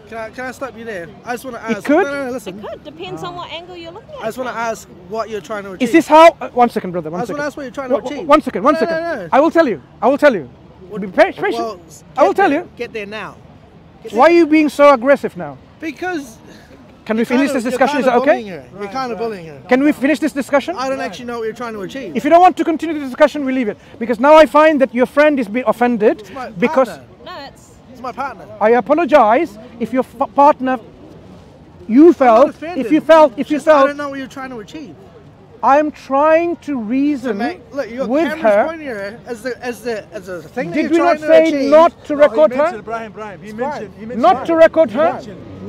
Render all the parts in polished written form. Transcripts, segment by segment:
Can I stop you there? I just want to ask. It could. No, listen. It could. Depends on what angle you're looking at. I just want to ask what you're trying to achieve. Is this how? 1 second, brother. I just want to ask what you're trying to achieve. 1 second. 1 second. No. I will tell you. I will tell you. Be patient. Well, I will tell you. Get there now. Why are you being so aggressive now? Because. Can we finish this discussion? Is that okay? You're kind of bullying her. Can we finish this discussion? I don't actually know what you're trying to achieve. If you don't want to continue the discussion, we leave it. Because now I find that your friend is being offended It's my because partner. No, It's my partner. I apologize if your partner, you felt, if you felt, I don't know what you're trying to achieve. I'm trying to reason Look, your with camera's her. pointing at her as the thing that Did you're we not trying to say achieve. not to record her? Brian, he mentioned Not to record her?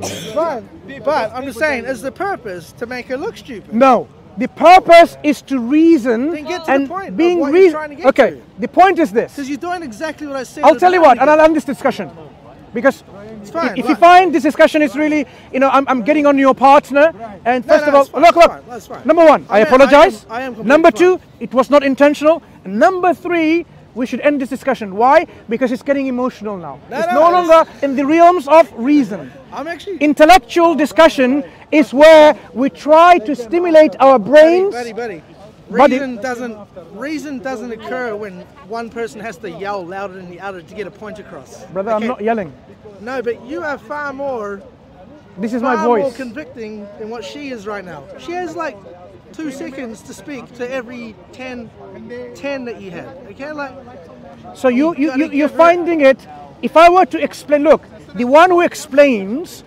It's fine. But I'm just saying, is the purpose to make her look stupid? No. The purpose is to reason Then get to and the point of being what you're trying to get okay, to. the point is this. Because you're doing exactly what I said. I'll tell you what, and I'll end this discussion. Because It's fine. if you find this discussion is really, you know, I'm getting on your partner, and first of all, it's fine, look, that's fine. number one, I apologize. I am completely Number fine. two, it was not intentional. And number three, we should end this discussion. Why? Because it's getting emotional now. It's no longer in the realms of reason. I'm actually. Intellectual discussion is where we try to stimulate our brains. Buddy. Buddy. Reason doesn't occur when one person has to yell louder than the other to get a point across. Brother, I'm not yelling. No, but you are far more. This is my more voice. convicting than what she is right now. She has like 2 seconds to speak to every 10 that you have. Okay, like. So you're finding it. If I were to explain, look, the one who explains,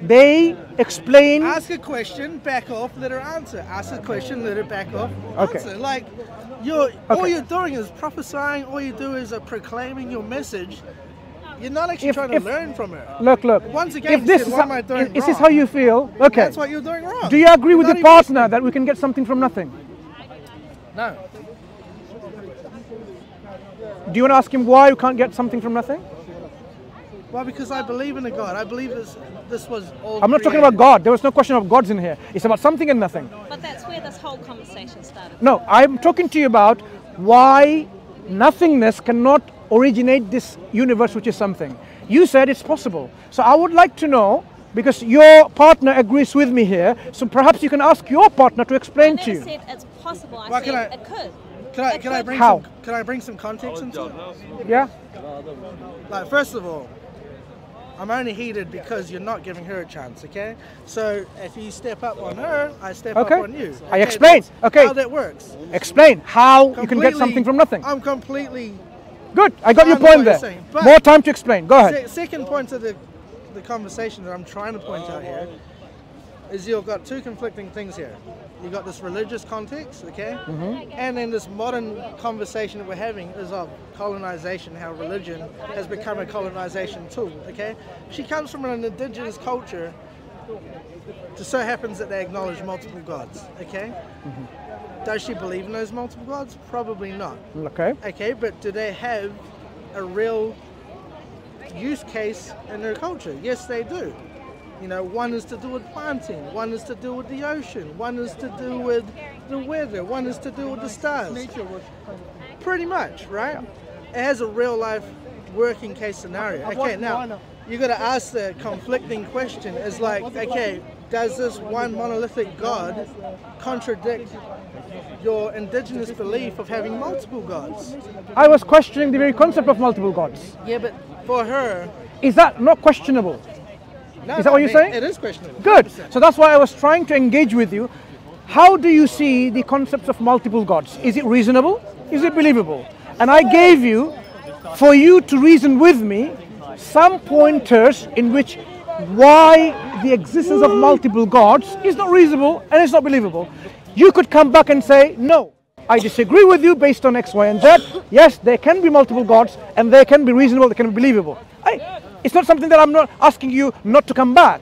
they explain. Ask a question, back off, let her answer. Ask a question, let her back off, Okay. answer. Like, all you're doing is prophesying. All you do is proclaiming your message. You're not actually trying to learn from her. Look. Once again, If this you is said, what am I doing is this wrong? how you feel? Okay. That's what you're doing wrong. Do you agree with You're your not even partner that we can get something from nothing? No. Do you want to ask him why you can't get something from nothing? Well, because I believe in a God. I believe this was all. I'm not talking about God. There was no question of gods in here. It's about something and nothing. But that's where this whole conversation started. No, I'm talking to you about why nothingness cannot originate this universe, which is something. You said it's possible. So I would like to know, because your partner agrees with me here, so perhaps you can ask your partner to explain to you. I never said it's possible. I Well, said it could. Can I bring How? can I bring some context into it? Yeah? Like, first of all, I'm only heated because you're not giving her a chance, okay? So if you step up on her, I step up on you. I explain. That's Okay. how that works. Explain how you can get something from nothing. I'm completely. Good. I got your I know what point you're there. saying, but- More time to explain. Go ahead. Second point of the conversation that I'm trying to point out here is you've got two conflicting things here. You've got this religious context, okay? And then this modern conversation that we're having is of colonization, how religion has become a colonization tool, okay? She comes from an indigenous culture. It just so happens that they acknowledge multiple gods, okay? Does she believe in those multiple gods? Probably not. Okay. Okay, but do they have a real use case in their culture? Yes, they do. You know, one is to do with planting, one is to do with the ocean, one is to do with the weather, one is to do with the stars. Pretty much, right? It has a real life working case scenario. Okay, now you got to ask the conflicting question is like, okay, does this one monolithic God contradict your indigenous belief of having multiple gods? I was questioning the very concept of multiple gods. Yeah, but for her, Is that not questionable? no, Is that what you're saying? It is questionable. Good. 100%. So that's why I was trying to engage with you. How do you see the concepts of multiple gods? Is it reasonable? Is it believable? And I gave you, for you to reason with me, some pointers in which why the existence of multiple gods is not reasonable and it's not believable. You could come back and say, no, I disagree with you based on X, Y, and Z. Yes, there can be multiple gods and they can be reasonable, they can be believable. It's not something that I'm not asking you not to come back.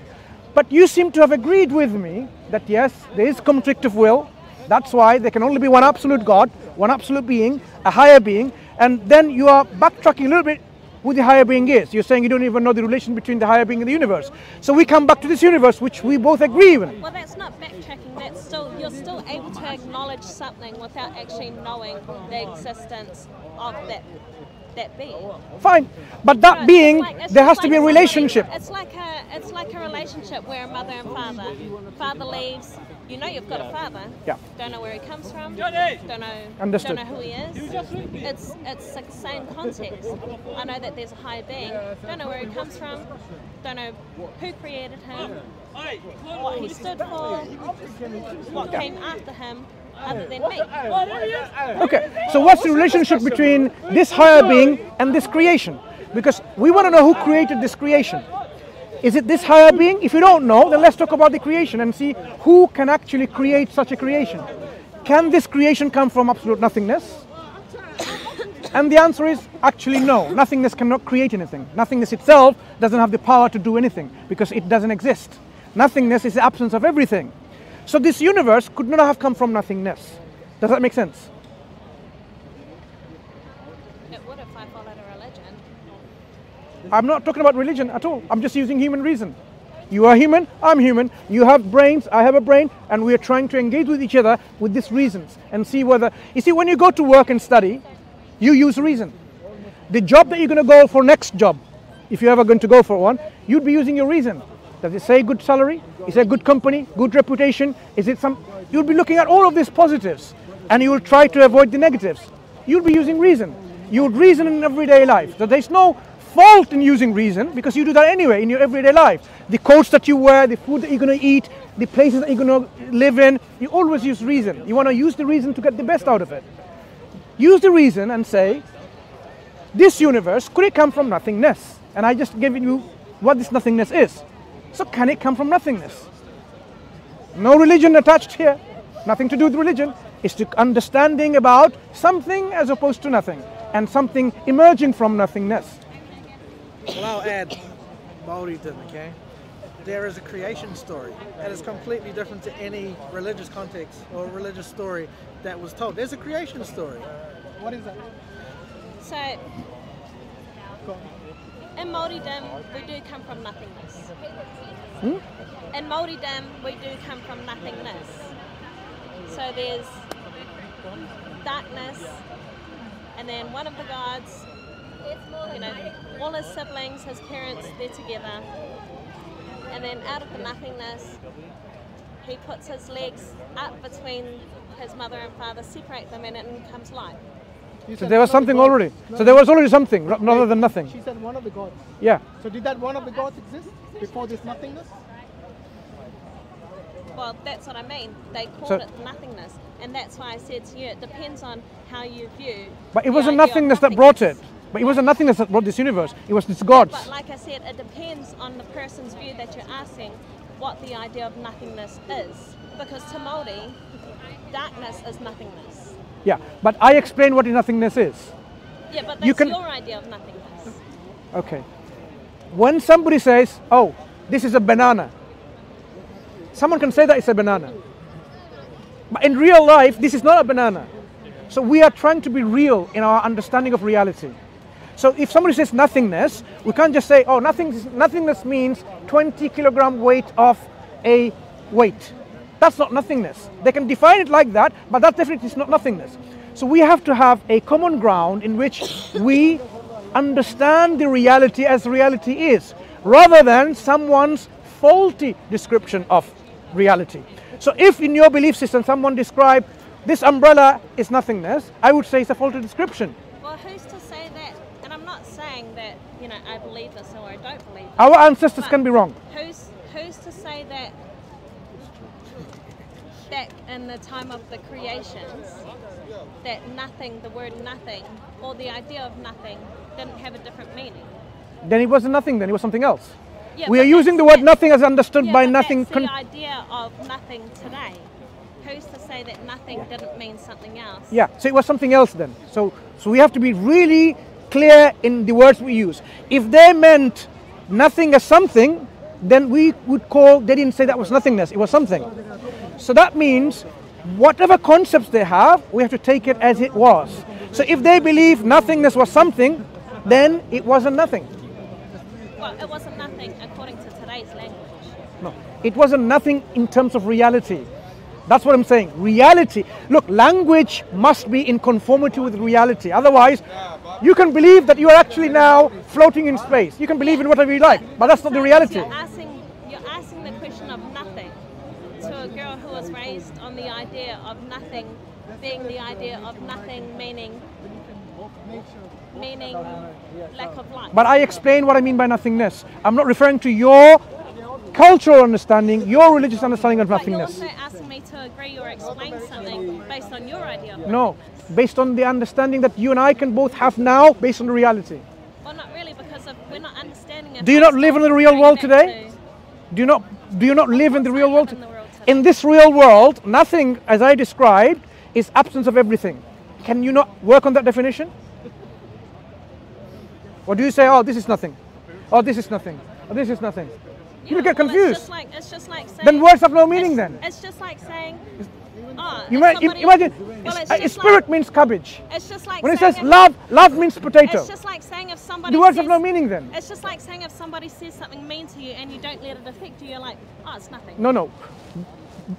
But you seem to have agreed with me that yes, there is conflict of will. That's why there can only be one absolute God, one absolute being, a higher being. And then you are backtracking a little bit who the higher being is. You're saying you don't even know the relation between the higher being and the universe. So we come back to this universe, which we both agree with. Well, that's not backtracking. That's still, you're still able to acknowledge something without actually knowing the existence of that that being. Fine, but that Right, being, it's like- it's there just has to be a like relationship. It's like a relationship where a mother and father. Father leaves. You know you've got a father. Yeah. Don't know where he comes from. Don't know. Understood. Don't know who he is. It's like the same context. I know that there's a higher being. Don't know where he comes from. Don't know who created him. What he stood for. What came after him. Other than me. Okay, so what's the relationship between this higher being and this creation? Because we want to know who created this creation. Is it this higher being? If you don't know, then let's talk about the creation and see who can actually create such a creation. Can this creation come from absolute nothingness? And the answer is actually no. Nothingness cannot create anything. Nothingness itself doesn't have the power to do anything because it doesn't exist. Nothingness is the absence of everything. So this universe could not have come from nothingness. Does that make sense? It would if I followed a religion. I'm not talking about religion at all. I'm just using human reason. You are human, I'm human. You have brains, I have a brain, and we are trying to engage with each other with these reasons and see whether... You see, when you go to work and study, you use reason. The job that you're going to go for next job, if you're ever going to go for one, you'd be using your reason. Does it say good salary? Is it a good company? Good reputation? Is it some... You'll be looking at all of these positives and you will try to avoid the negatives. You'll be using reason. You would reason in everyday life. So there's no fault in using reason because you do that anyway in your everyday life. The coats that you wear, the food that you're going to eat, the places that you're going to live in, you always use reason. You want to use the reason to get the best out of it. Use the reason and say, this universe, could it come from nothingness? And I just gave you what this nothingness is. So can it come from nothingness? No religion attached here. Nothing to do with religion. It's to understanding about something as opposed to nothing. And something emerging from nothingness. Well, I'll add Maoridom, okay? There is a creation story that is completely different to any religious context or religious story that was told. There's a creation story. What is that? So, in Māoridom, we do come from nothingness. In Māoridom, we do come from nothingness. So there's darkness, and then one of the gods, you know, all his siblings, his parents, they're together. And then out of the nothingness, he puts his legs up between his mother and father, separate them, and in comes light. So there was something already. So there was already something, rather than nothing. She said one of the gods. Yeah. So did that one of the gods exist before this nothingness? Well, that's what I mean. They called it nothingness. And that's why I said to you, it depends on how you view. But it wasn't nothingness that brought it. But it wasn't nothingness that brought this universe. It was this gods. But like I said, it depends on the person's view that you're asking what the idea of nothingness is. Because to Māori, darkness is nothingness. Yeah, but I explained what nothingness is. Yeah, but that's your idea of nothingness. Okay. When somebody says, oh, this is a banana, someone can say that it's a banana. But in real life, this is not a banana. So we are trying to be real in our understanding of reality. So if somebody says nothingness, we can't just say, oh, nothingness means 20 kilogram weight of a weight. That's not nothingness. They can define it like that, but that definitely is not nothingness. So we have to have a common ground in which we understand the reality as reality is, rather than someone's faulty description of reality. So if in your belief system someone described this umbrella is nothingness, I would say it's a faulty description. Well, who's to say that? And I'm not saying that, you know, I believe this or I don't believe this. Our ancestors can be wrong. Who's to say that back in the time of the creations, that nothing, the word nothing, or the idea of nothing, didn't have a different meaning? Then it wasn't nothing, then it was something else. Yeah, we are using the word nothing as understood by nothing. That's the idea of nothing today. Who's to say that nothing didn't mean something else? Yeah, so it was something else then. So we have to be really clear in the words we use. If they meant nothing as something, then we would call, they didn't say that was nothingness, it was something. So that means whatever concepts they have, we have to take it as it was. So if they believe nothingness was something, then it wasn't nothing. Well, it wasn't nothing according to today's language. No, it wasn't nothing in terms of reality. That's what I'm saying. Reality. Look, language must be in conformity with reality. Otherwise, You can believe that you are actually now floating in space. You can believe in whatever you like, but that's not the reality. You're asking the question of nothing to a girl who was raised on the idea of nothing being the idea of nothing, meaning lack of life. But I explain what I mean by nothingness. I'm not referring to your cultural understanding, your religious understanding of nothingness. But you're also asking me to agree or explain something based on your idea of No, based on the understanding that you and I can both have now, based on the reality. Well, not really, because we're not understanding it. Do you not live in the real world today? Do you not live in the real world? In this real world, nothing, as I described, is absence of everything. Can you not work on that definition? Or do you say, oh, this is nothing, oh, this is nothing, oh, this is nothing? You get confused. It's just like saying, then words have no meaning then. It's just like saying, oh, imagine, spirit means cabbage. It's just like when it says love means potato. It's just like saying if somebody the words have no meaning then. It's just like saying if somebody says something mean to you and you don't let it affect you, you're like, oh, it's nothing. No.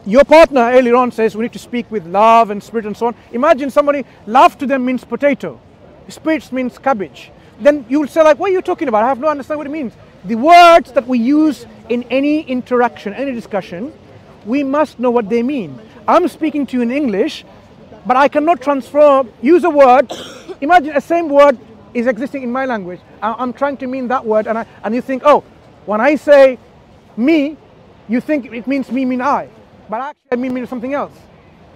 Your partner earlier on says we need to speak with love and spirit and so on. Imagine somebody, love to them means potato, spirit means cabbage. Then you'll say like, what are you talking about? I have no understanding what it means. The words that we use in any interaction, any discussion, we must know what they mean. I'm speaking to you in English, but I cannot use a word. Imagine a same word is existing in my language. I'm trying to mean that word, and you think, oh, when I say me, you think it means me, mean I. But actually I mean something else.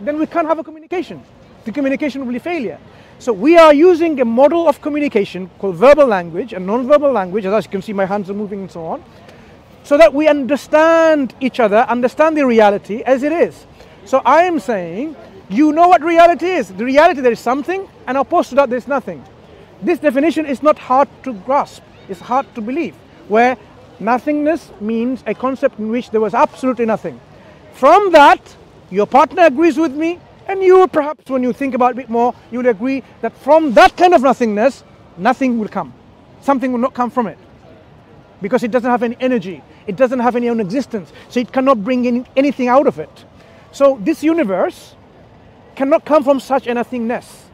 Then we can't have a communication. The communication will be failure. So we are using a model of communication called verbal language and non-verbal language, as you can see my hands are moving and so on, so that we understand each other, understand the reality as it is. So I am saying, you know what reality is. The reality, there is something, and opposed to that, there is nothing. This definition is not hard to grasp, it's hard to believe, where nothingness means a concept in which there was absolutely nothing. From that, your partner agrees with me, and you perhaps, when you think about it a bit more, you will agree that from that kind of nothingness, nothing will come. Something will not come from it. Because it doesn't have any energy. It doesn't have any own existence. So it cannot bring anything out of it. So this universe cannot come from such a nothingness,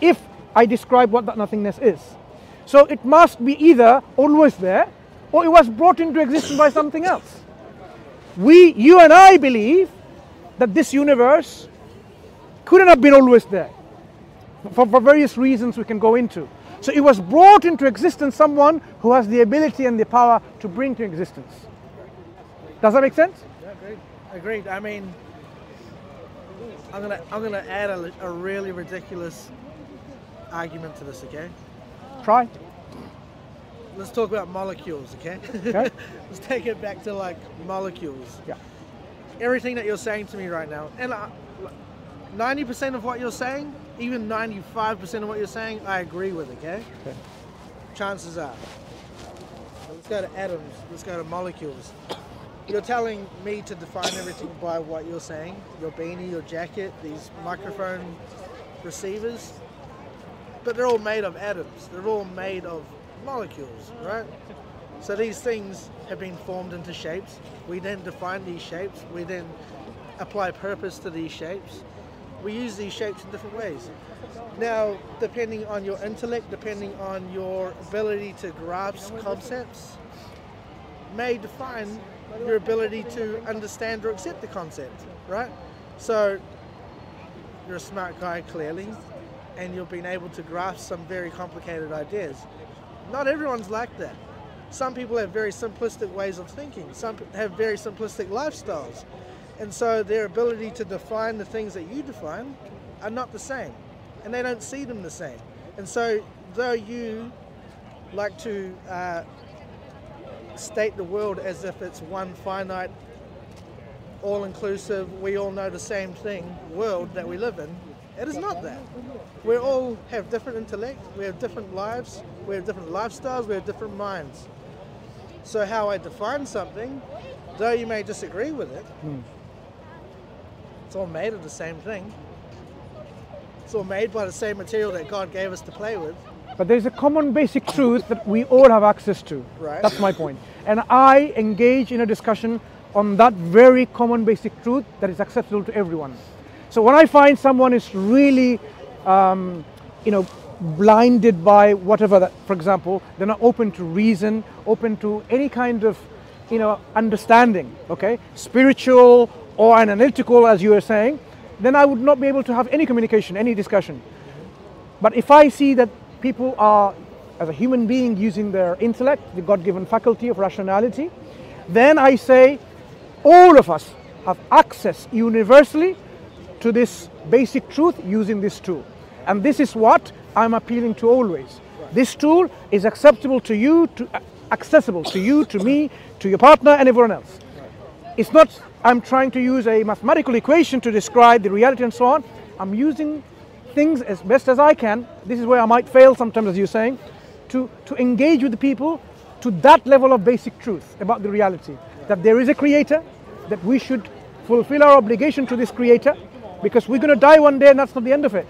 if I describe what that nothingness is. So it must be either always there, or it was brought into existence by something else. You and I believe that this universe couldn't have been always there, for various reasons we can go into. So it was brought into existence someone who has the ability and the power to bring to existence. Does that make sense? Yeah, agreed. I mean, I'm gonna add a really ridiculous argument to this, okay? Try. Let's talk about molecules, okay? Okay. Let's take it back to like molecules. Yeah. Everything that you're saying to me right now, and 90% of what you're saying, even 95% of what you're saying, I agree with, okay? Chances are. Let's go to atoms, let's go to molecules. You're telling me to define everything by what you're saying, your beanie, your jacket, these microphone receivers, but they're all made of atoms, they're all made of molecules, right? So these things have been formed into shapes. We then define these shapes, we then apply purpose to these shapes. We use these shapes in different ways. Now, depending on your intellect, depending on your ability to grasp concepts, may define your ability to understand or accept the concept, right? So, you're a smart guy, clearly, and you've been able to grasp some very complicated ideas. Not everyone's like that. Some people have very simplistic ways of thinking. Some have very simplistic lifestyles. And so their ability to define the things that you define are not the same. And they don't see them the same. And so though you like to state the world as if it's one finite, all-inclusive, we all know the same thing world that we live in, it is not that. We all have different intellect, we have different lives, we have different lifestyles, we have different minds. So how I define something, though you may disagree with it, it's all made of the same thing. It's all made by the same material that God gave us to play with. But there's a common basic truth that we all have access to. Right. That's my point. And I engage in a discussion on that very common basic truth that is accessible to everyone. So when I find someone is really, blinded by whatever that, for example, they're not open to reason, open to any kind of, understanding, okay, spiritual or analytical, as you were saying, then I would not be able to have any communication, any discussion. But if I see that people are, as a human being, using their intellect, the God-given faculty of rationality, then I say all of us have access universally to this basic truth using this tool. And this is what I'm appealing to always. This tool is acceptable to you, accessible to you, to me, to your partner and everyone else. It's not I'm trying to use a mathematical equation to describe the reality and so on. I'm using things as best as I can. This is where I might fail sometimes, as you're saying, to engage with the people to that level of basic truth about the reality. That there is a creator, that we should fulfill our obligation to this creator, because we're going to die one day and that's not the end of it.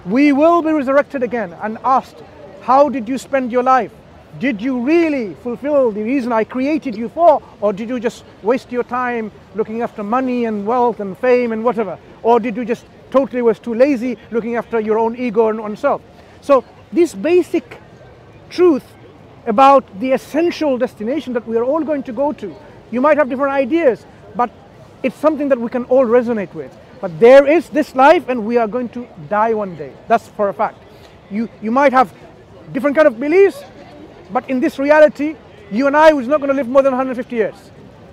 We will be resurrected again and asked, how did you spend your life? Did you really fulfill the reason I created you for, or did you just waste your time looking after money and wealth and fame and whatever? Or did you just totally was too lazy looking after your own ego and oneself? So this basic truth about the essential destination that we are all going to go to, you might have different ideas, but it's something that we can all resonate with. But there is this life and we are going to die one day. That's for a fact. You might have different kind of beliefs, but in this reality, you and I was not going to live more than 150 years.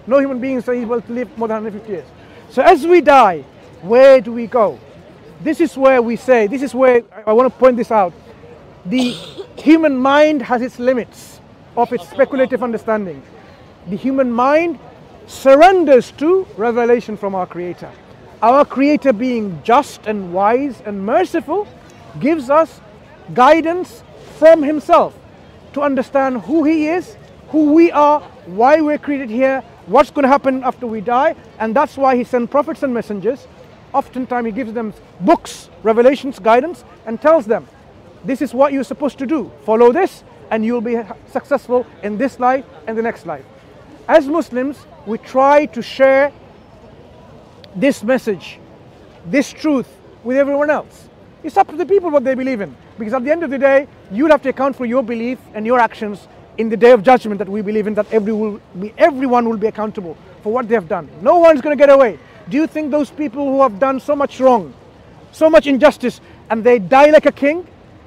No human being is able to live more than 150 years. So as we die, where do we go? This is where we say, this is where I want to point this out. The human mind has its limits of its speculative understanding. The human mind surrenders to revelation from our Creator. Our Creator, being just and wise and merciful, gives us guidance from Himself to understand who He is, who we are, why we're created here, what's going to happen after we die. And that's why He sent prophets and messengers. Oftentimes He gives them books, revelations, guidance, and tells them, this is what you're supposed to do. Follow this and you'll be successful in this life and the next life. As Muslims, we try to share this message, this truth with everyone else. It's up to the people what they believe in. Because at the end of the day, you'll have to account for your belief and your actions in the day of judgment that we believe in, that everyone will be accountable for what they have done. No one's going to get away. Do you think those people who have done so much wrong, so much injustice, and they die like a king,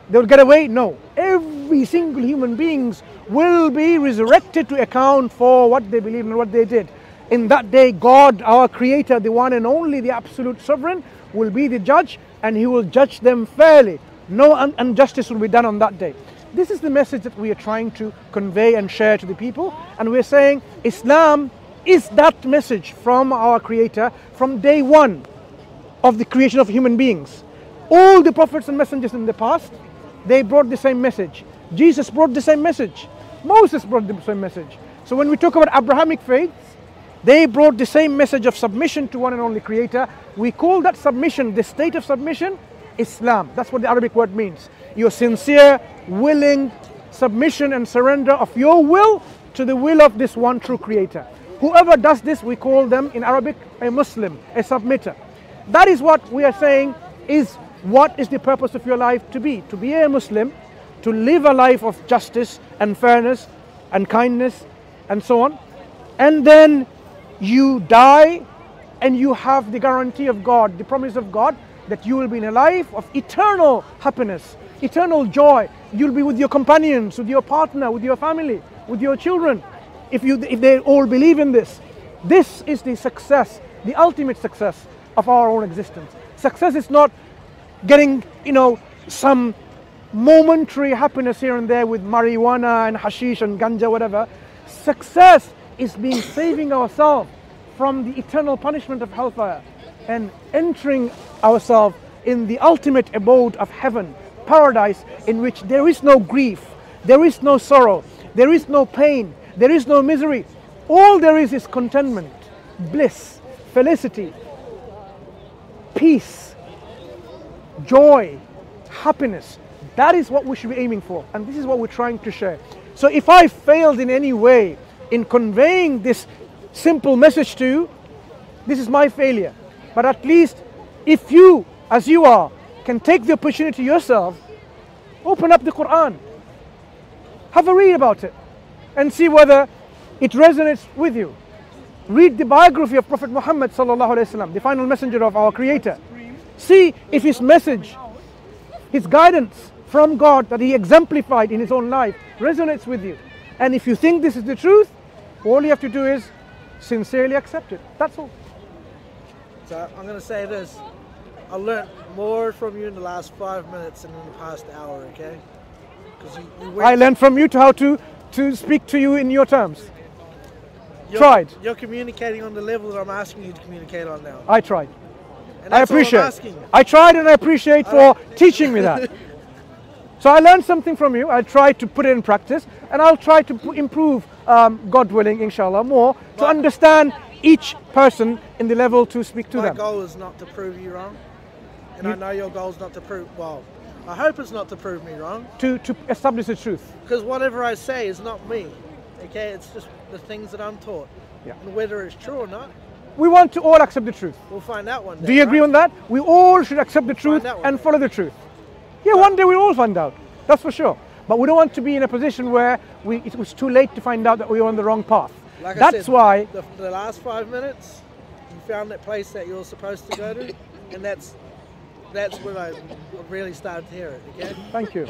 they'll get away? No. Every single human beings will be resurrected to account for what they believe and what they did. In that day, God, our Creator, the one and only, the absolute sovereign, will be the judge, and He will judge them fairly. No injustice will be done on that day. This is the message that we are trying to convey and share to the people. And we're saying Islam is that message from our Creator from day one of the creation of human beings. All the prophets and messengers in the past, they brought the same message. Jesus brought the same message. Moses brought the same message. So when we talk about Abrahamic faiths, they brought the same message of submission to one and only Creator. We call that submission, the state of submission, Islam. That's what the Arabic word means. Your sincere, willing submission and surrender of your will to the will of this one true Creator. Whoever does this, we call them in Arabic a Muslim, a submitter. That is what we are saying is what is the purpose of your life to be a Muslim, to live a life of justice and fairness and kindness and so on. And then you die and you have the guarantee of God, the promise of God, that you will be in a life of eternal happiness, eternal joy. You'll be with your companions, with your partner, with your family, with your children. If they all believe in this, this is the success, the ultimate success of our own existence. Success is not getting, some momentary happiness here and there with marijuana and hashish and ganja, whatever. Success is saving ourselves from the eternal punishment of hellfire and entering ourselves in the ultimate abode of heaven, paradise, in which there is no grief, there is no sorrow, there is no pain, there is no misery. All there is contentment, bliss, felicity, peace, joy, happiness. That is what we should be aiming for, and this is what we're trying to share. So if I failed in any way in conveying this simple message to you, this is my failure. But at least if you, as you are, can take the opportunity yourself Open up the Quran. Have a read about it and see whether it resonates with you. Read the biography of Prophet Muhammad sallallahu alaihi wasallam, the final messenger of our Creator. See if his message, his guidance from God that he exemplified in his own life resonates with you. And if you think this is the truth, all you have to do is sincerely accept it. That's all. So I'm going to say this. I learned more from you in the last 5 minutes than in the past hour, okay? Because I learned from you how to speak to you in your terms. Tried. You're communicating on the level that I'm asking you to communicate on now. I tried. And I that's all I'm appreciate. asking. I tried, and I appreciate for teaching me that. So I learned something from you. I tried to put it in practice, and I'll try to improve, God willing, inshallah, more to understand each person in the level to speak to My them. goal is not to prove you wrong, and I know your goal is not to prove. Well, I hope it's not to prove me wrong. To establish the truth. Because whatever I say is not me. Okay, it's just the things that I'm taught. Yeah. And whether it's true or not, We want to all accept the truth. we'll find out one day. Do you agree right? on that? We all should accept the truth out one and day. follow the truth. Yeah, one day we'll all find out. That's for sure. But we don't want to be in a position where it was too late to find out that we were on the wrong path. Like I That's said, why. the last 5 minutes, you found that place that you're supposed to go to, and that's when I really started to hear it. Okay, Thank you.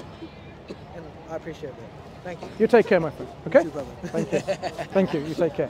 and I appreciate that. Thank you. You take care, my friend. Okay? You too, brother. Thank you. Thank you. You take care.